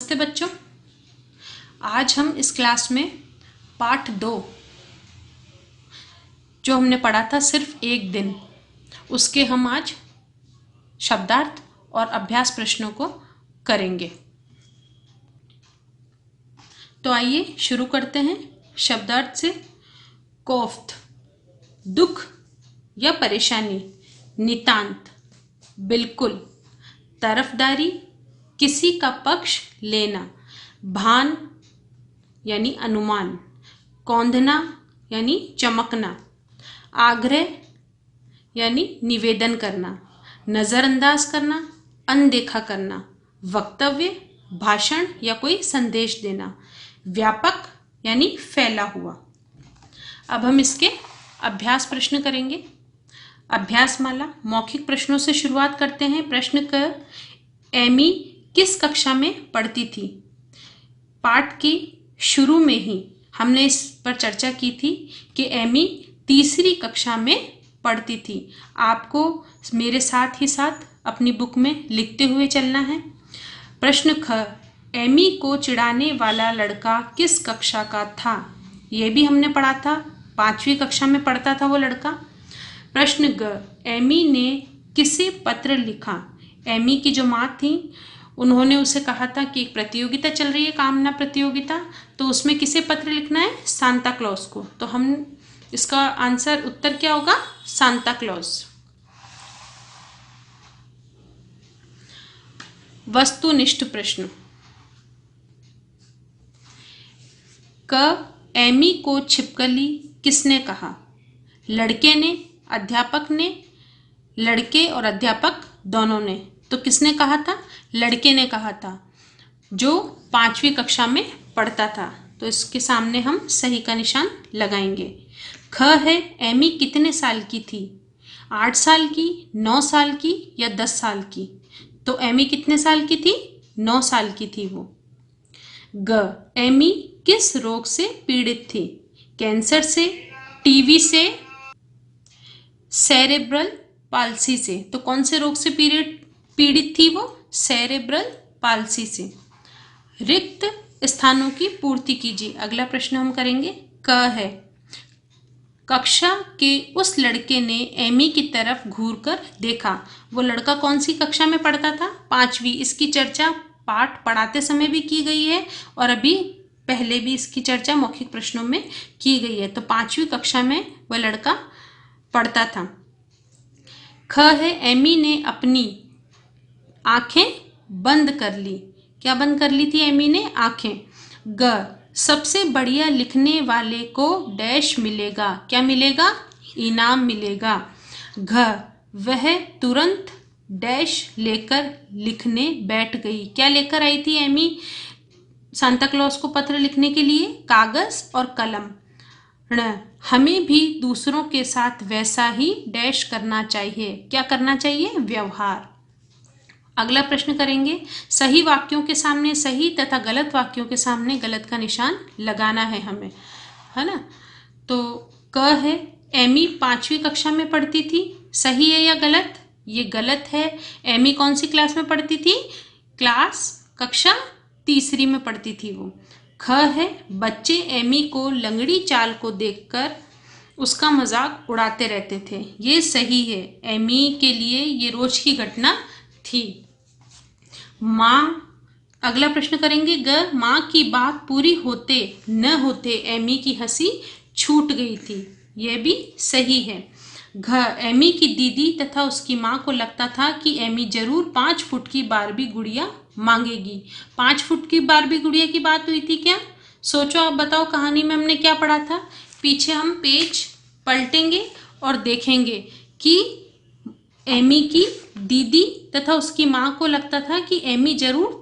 नमस्ते बच्चों, आज हम इस क्लास में पाठ 2 जो हमने पढ़ा था सिर्फ एक दिन, उसके हम आज शब्दार्थ और अभ्यास प्रश्नों को करेंगे। तो आइए शुरू करते हैं शब्दार्थ से। कोफ्त, दुख या परेशानी, नितांत, बिल्कुल, तरफदारी, किसी का पक्ष लेना, भान यानी अनुमान, कौंधना यानी चमकना, आग्रह यानी निवेदन करना, नज़रअंदाज करना, अनदेखा करना, वक्तव्य, भाषण या कोई संदेश देना, व्यापक यानी फैला हुआ। अब हम इसके अभ्यास प्रश्न करेंगे। अभ्यास माला मौखिक प्रश्नों से शुरुआत करते हैं। प्रश्न क, एमी किस कक्षा में पढ़ती थी? पाठ की शुरू में ही हमने इस पर चर्चा की थी कि एमी तीसरी कक्षा में पढ़ती थी। आपको मेरे साथ ही साथ अपनी बुक में लिखते हुए चलना है। प्रश्न ख, एमी को चिढ़ाने वाला लड़का किस कक्षा का था? ये भी हमने पढ़ा था, 5वीं कक्षा में पढ़ता था वो लड़का। प्रश्न ग, एमी ने किसे पत्र लिखा? एमी की जो माँ थी उन्होंने उसे कहा था कि एक प्रतियोगिता चल रही है, कामना प्रतियोगिता, तो उसमें किसे पत्र लिखना है? सांता क्लॉज को। तो हम इसका आंसर उत्तर क्या होगा? Santa Claus. वस्तुनिष्ठ प्रश्न क, एमी को छिपकली किसने कहा? लड़के ने, अध्यापक ने, लड़के और अध्यापक दोनों ने। तो किसने कहा था? लड़के ने कहा था, जो 5वीं कक्षा में पढ़ता था। तो इसके सामने हम सही का निशान लगाएंगे। ख है, एमी कितने साल की थी? 8 साल की, 9 साल की या 10 साल की? तो एमी कितने साल की थी? 9 साल की थी वो। ग, एमी किस रोग से पीड़ित थी? कैंसर से, टीबी से, सेरेब्रल पाल्सी से। तो कौन से रोग से पीड़ित थी वो? सेरेब्रल पाल्सी से। रिक्त स्थानों की पूर्ति कीजिए। अगला प्रश्न हम करेंगे। क है, कक्षा के उस लड़के ने एमी की तरफ घूरकर देखा। वो लड़का कौन सी कक्षा में पढ़ता था? 5वीं। इसकी चर्चा पाठ पढ़ाते समय भी की गई है और अभी पहले भी इसकी चर्चा मौखिक प्रश्नों में की गई है। तो 5वीं कक्षा में वह लड़का पढ़ता था। ख है, एमी ने अपनी आंखें बंद कर ली। क्या बंद कर ली थी एमी ने? आंखें। ग, सबसे बढ़िया लिखने वाले को डैश मिलेगा। क्या मिलेगा? इनाम मिलेगा। घ, वह तुरंत डैश लेकर लिखने बैठ गई। क्या लेकर आई थी एमी सांता क्लॉज को पत्र लिखने के लिए? कागज और कलम। ण, हमें भी दूसरों के साथ वैसा ही डैश करना चाहिए। क्या करना चाहिए? व्यवहार। अगला प्रश्न करेंगे। सही वाक्यों के सामने सही तथा गलत वाक्यों के सामने गलत का निशान लगाना है हमें, है ना? तो क है, एमी 5वीं कक्षा में पढ़ती थी। सही है या गलत? ये गलत है। एमी कौन सी क्लास में पढ़ती थी? कक्षा तीसरी में पढ़ती थी वो। ख है, बच्चे एमी को लंगड़ी चाल को देखकर उसका मजाक उड़ाते रहते थे। ये सही है। एमी के लिए ये रोज की घटना थी। माँ, अगला प्रश्न करेंगे। ग, माँ की बात पूरी होते न होते एमी की हंसी छूट गई थी। यह भी सही है। घ, एमी की दीदी तथा उसकी माँ को लगता था कि एमी जरूर 5 फुट की बारबी गुड़िया मांगेगी। 5 फुट की बारबी गुड़िया की बात हुई थी क्या? सोचो, आप बताओ, कहानी में हमने क्या पढ़ा था? पीछे हम पेज पलटेंगे और देखेंगे कि एमी की दीदी तथा उसकी माँ को लगता था कि एमी जरूर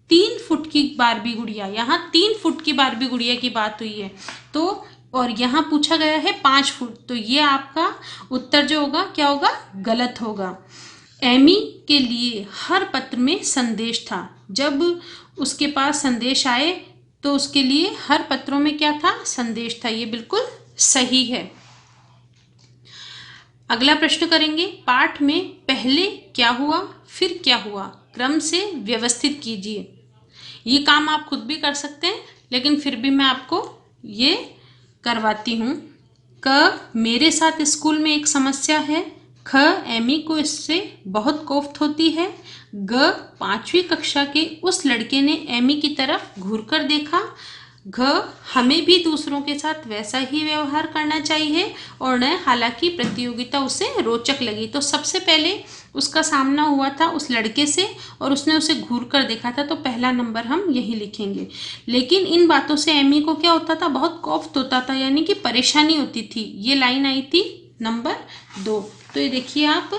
3 फुट की बारबी गुड़िया, यहाँ 3 फुट की बारबी गुड़िया की बात हुई है। तो और यहाँ पूछा गया है 5 फुट। तो ये आपका उत्तर जो होगा क्या होगा? गलत होगा। एमी के लिए हर पत्र में संदेश था। जब उसके पास संदेश आए तो उसके लिए हर पत्रों में क्या था? संदेश था। ये बिल्कुल सही है। अगला प्रश्न करेंगे। पाठ में पहले क्या हुआ फिर क्या हुआ, क्रम से व्यवस्थित कीजिए। ये काम आप खुद भी कर सकते हैं, लेकिन फिर भी मैं आपको ये करवाती हूँ। क, मेरे साथ स्कूल में एक समस्या है। ख, एमी को इससे बहुत कोफ्त होती है। ग, 5वीं कक्षा के उस लड़के ने एमी की तरफ घूरकर देखा। घ, हमें भी दूसरों के साथ वैसा ही व्यवहार करना चाहिए। और न, हालांकि प्रतियोगिता उसे रोचक लगी। तो सबसे पहले उसका सामना हुआ था उस लड़के से और उसने उसे घूर कर देखा था, तो पहला नंबर हम यही लिखेंगे। लेकिन इन बातों से एमी को क्या होता था, बहुत कोफ्त होता था, यानी कि परेशानी होती थी। ये लाइन आई थी नंबर 2। तो ये देखिए आप,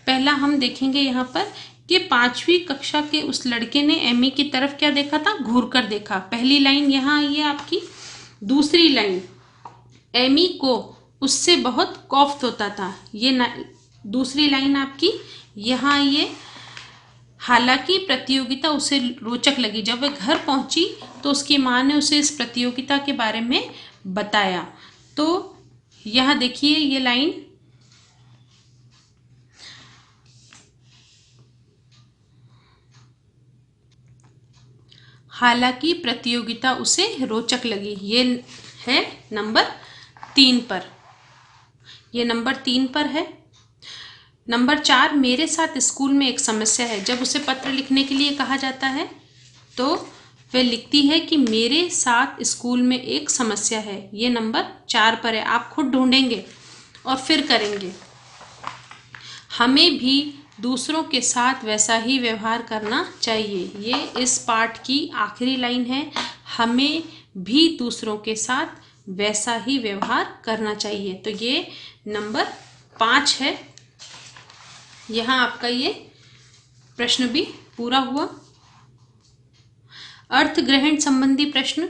पहला हम देखेंगे यहाँ पर कि 5वीं कक्षा के उस लड़के ने एमी की तरफ क्या देखा था, घूर कर देखा। पहली लाइन यहाँ आई है आपकी। दूसरी लाइन, एमी को उससे बहुत कोफ्त होता था। ये दूसरी लाइन आपकी यहाँ आई है। हालांकि प्रतियोगिता उसे रोचक लगी। जब वह घर पहुंची तो उसकी माँ ने उसे इस प्रतियोगिता के बारे में बताया। तो यहाँ देखिए ये लाइन, हालांकि प्रतियोगिता उसे रोचक लगी, ये है नंबर 3 पर। ये नंबर 3 पर है। नंबर 4, मेरे साथ स्कूल में एक समस्या है। जब उसे पत्र लिखने के लिए कहा जाता है तो वह लिखती है कि मेरे साथ स्कूल में एक समस्या है। ये नंबर 4 पर है। आप खुद ढूंढेंगे और फिर करेंगे। हमें भी दूसरों के साथ वैसा ही व्यवहार करना चाहिए। ये इस पाठ की आखिरी लाइन है। हमें भी दूसरों के साथ वैसा ही व्यवहार करना चाहिए। तो ये नंबर 5 है। यहाँ आपका ये प्रश्न भी पूरा हुआ। अर्थ ग्रहण संबंधी प्रश्न,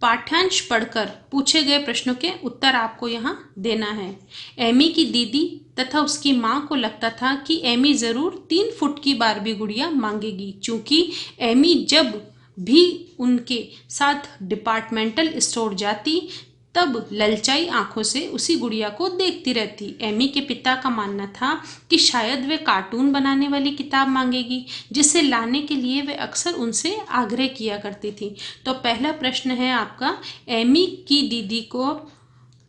पाठ्यांश पढ़कर पूछे गए प्रश्नों के उत्तर आपको यहाँ देना है। एमी की दीदी तथा उसकी माँ को लगता था कि एमी जरूर 3 फुट की बारबी गुड़िया मांगेगी, क्योंकि एमी जब भी उनके साथ डिपार्टमेंटल स्टोर जाती तब ललचाई आंखों से उसी गुड़िया को देखती रहती। एमी के पिता का मानना था कि शायद वे कार्टून बनाने वाली किताब मांगेगी, जिसे लाने के लिए वे अक्सर उनसे आग्रह किया करती थी। तो पहला प्रश्न है आपका, एमी की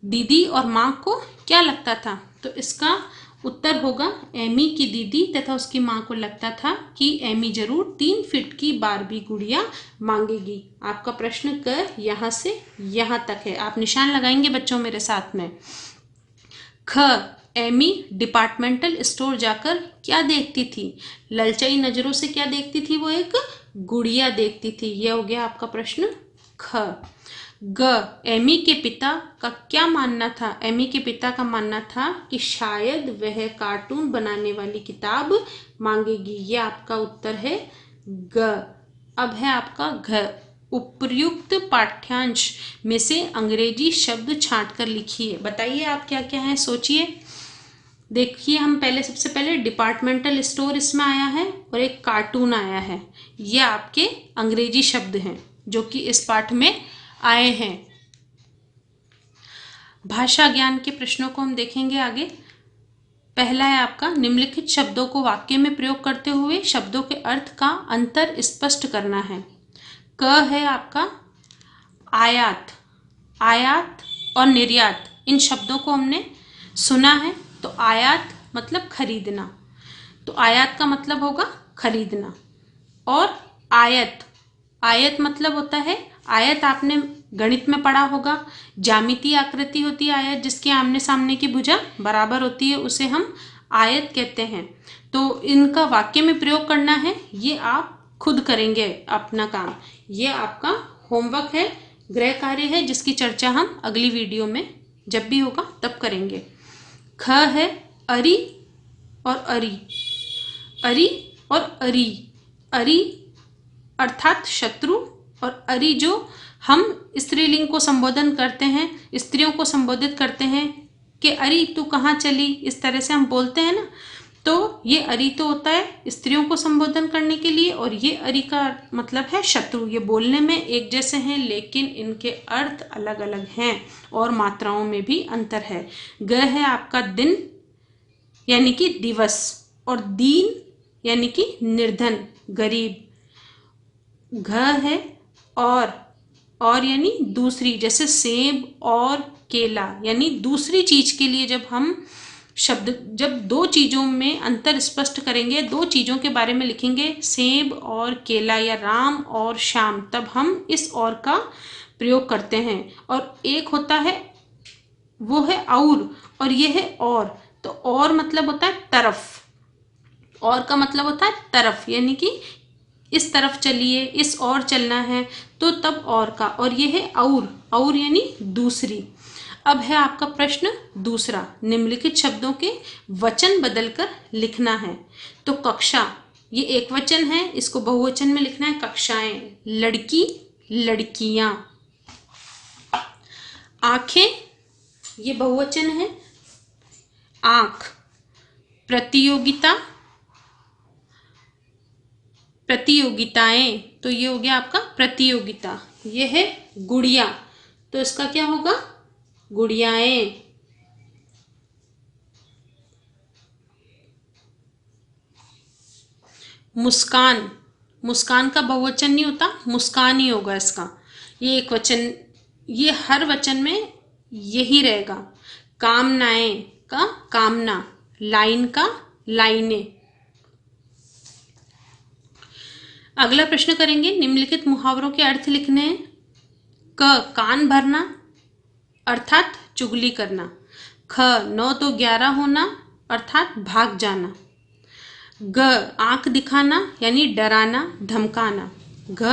दीदी और माँ को क्या लगता था? तो इसका उत्तर होगा, एमी की दीदी तथा उसकी माँ को लगता था कि एमी जरूर 3 फीट की बारबी गुड़िया मांगेगी। आपका प्रश्न क यहाँ से यहाँ तक है। आप निशान लगाएंगे बच्चों मेरे साथ में। ख, एमी डिपार्टमेंटल स्टोर जाकर क्या देखती थी? ललचाई नजरों से क्या देखती थी? वो एक गुड़िया देखती थी। यह हो गया आपका प्रश्न ख। ग, एमी के पिता का क्या मानना था? एमी के पिता का मानना था कि शायद वह कार्टून बनाने वाली किताब मांगेगी। यह आपका उत्तर है ग। अब है आपका घ, उपर्युक्त पाठ्यांश में से अंग्रेजी शब्द छांट कर लिखिए। बताइए आप क्या क्या है, सोचिए। देखिए, हम सबसे पहले डिपार्टमेंटल स्टोर इसमें आया है और एक कार्टून आया है। ये आपके अंग्रेजी शब्द हैं जो कि इस पाठ में आए हैं। भाषा ज्ञान के प्रश्नों को हम देखेंगे आगे। पहला है आपका, निम्नलिखित शब्दों को वाक्य में प्रयोग करते हुए शब्दों के अर्थ का अंतर स्पष्ट करना है। क है आपका आयात। आयात और निर्यात, इन शब्दों को हमने सुना है। तो आयात मतलब खरीदना, तो आयात का मतलब होगा खरीदना। और आयत, आयत मतलब होता है, आयत आपने गणित में पढ़ा होगा, ज्यामितीय आकृति होती है आयत, जिसके आमने सामने की भुजा बराबर होती है, उसे हम आयत कहते हैं। तो इनका वाक्य में प्रयोग करना है, ये आप खुद करेंगे अपना काम। ये आपका होमवर्क है, गृह कार्य है, जिसकी चर्चा हम अगली वीडियो में जब भी होगा तब करेंगे। ख है अरी और अरी। अरी और अरी, अरी अर्थात शत्रु, और अरी जो हम स्त्रीलिंग को संबोधन करते हैं, स्त्रियों को संबोधित करते हैं कि अरी तू कहाँ चली, इस तरह से हम बोलते हैं ना। तो ये अरी तो होता है स्त्रियों को संबोधन करने के लिए, और ये अरी का मतलब है शत्रु। ये बोलने में एक जैसे हैं, लेकिन इनके अर्थ अलग अलग हैं और मात्राओं में भी अंतर है। ग है आपका दिन यानी कि दिवस, और दीन यानी कि निर्धन, गरीब। घ है और यानी दूसरी, जैसे सेब और केला, यानी दूसरी चीज के लिए जब हम जब दो चीजों में अंतर स्पष्ट करेंगे, दो चीजों के बारे में लिखेंगे, सेब और केला या राम और श्याम, तब हम इस और का प्रयोग करते हैं। और एक होता है वो है और ये है और, तो और मतलब होता है तरफ, और का मतलब होता है तरफ, यानी कि इस तरफ चलिए, इस और चलना है, तो तब और का, और ये है और यानी दूसरी। अब है आपका प्रश्न दूसरा, निम्नलिखित शब्दों के वचन बदलकर लिखना है। तो कक्षा, ये एक वचन है, इसको बहुवचन में लिखना है, कक्षाएं, लड़की लड़कियां। आंखें, ये बहुवचन है, आंख। प्रतियोगिता, प्रतियोगिताएं, तो ये हो गया आपका प्रतियोगिता। ये है गुड़िया, तो इसका क्या होगा, गुड़ियाएं। मुस्कान, मुस्कान का बहुवचन नहीं होता, मुस्कान ही होगा इसका। ये एक वचन, ये हर वचन में यही रहेगा। कामनाएं का कामना, लाइन का लाइनें। अगला प्रश्न करेंगे, निम्नलिखित मुहावरों के अर्थ लिखने हैं। कान भरना अर्थात चुगली करना। 9 तो 11 होना अर्थात भाग जाना। आंख दिखाना यानी डराना धमकाना।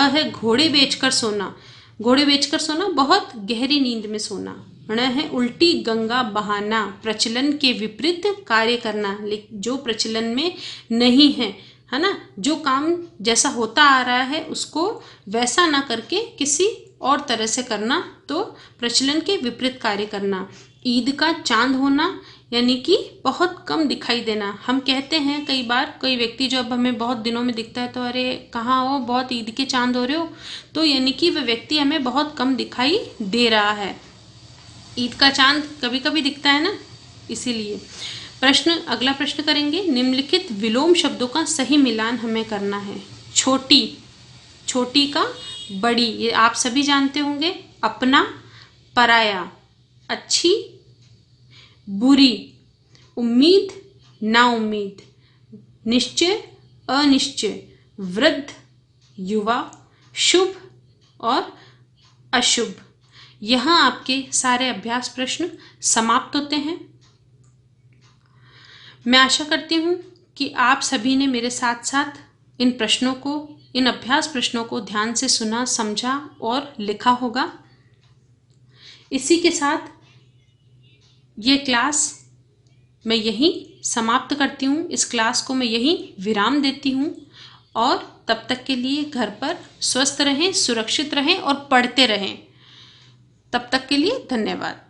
है घोड़े बेचकर सोना, घोड़े बेचकर सोना बहुत गहरी नींद में सोना। है उल्टी गंगा बहाना, प्रचलन के विपरीत कार्य करना, जो प्रचलन में नहीं है ना, जो काम जैसा होता आ रहा है उसको वैसा ना करके किसी और तरह से करना, तो प्रचलन के विपरीत कार्य करना। ईद का चांद होना यानी कि बहुत कम दिखाई देना। हम कहते हैं कई बार, कोई व्यक्ति जब हमें बहुत दिनों में दिखता है तो अरे कहाँ हो, बहुत ईद के चांद हो रहे हो, तो यानी कि वह व्यक्ति हमें बहुत कम दिखाई दे रहा है। ईद का चांद कभी कभी दिखता है ना, इसीलिए। अगला प्रश्न करेंगे, निम्नलिखित विलोम शब्दों का सही मिलान हमें करना है। छोटी, छोटी का बड़ी, ये आप सभी जानते होंगे। अपना, पराया। अच्छी, बुरी। उम्मीद, ना उम्मीद। निश्चय, अनिश्चय। वृद्ध, युवा। शुभ और अशुभ। यहाँ आपके सारे अभ्यास प्रश्न समाप्त होते हैं। मैं आशा करती हूँ कि आप सभी ने मेरे साथ साथ इन प्रश्नों को, इन अभ्यास प्रश्नों को ध्यान से सुना, समझा और लिखा होगा। इसी के साथ ये क्लास मैं यहीं समाप्त करती हूँ, इस क्लास को मैं यहीं विराम देती हूँ, और तब तक के लिए घर पर स्वस्थ रहें, सुरक्षित रहें और पढ़ते रहें। तब तक के लिए धन्यवाद।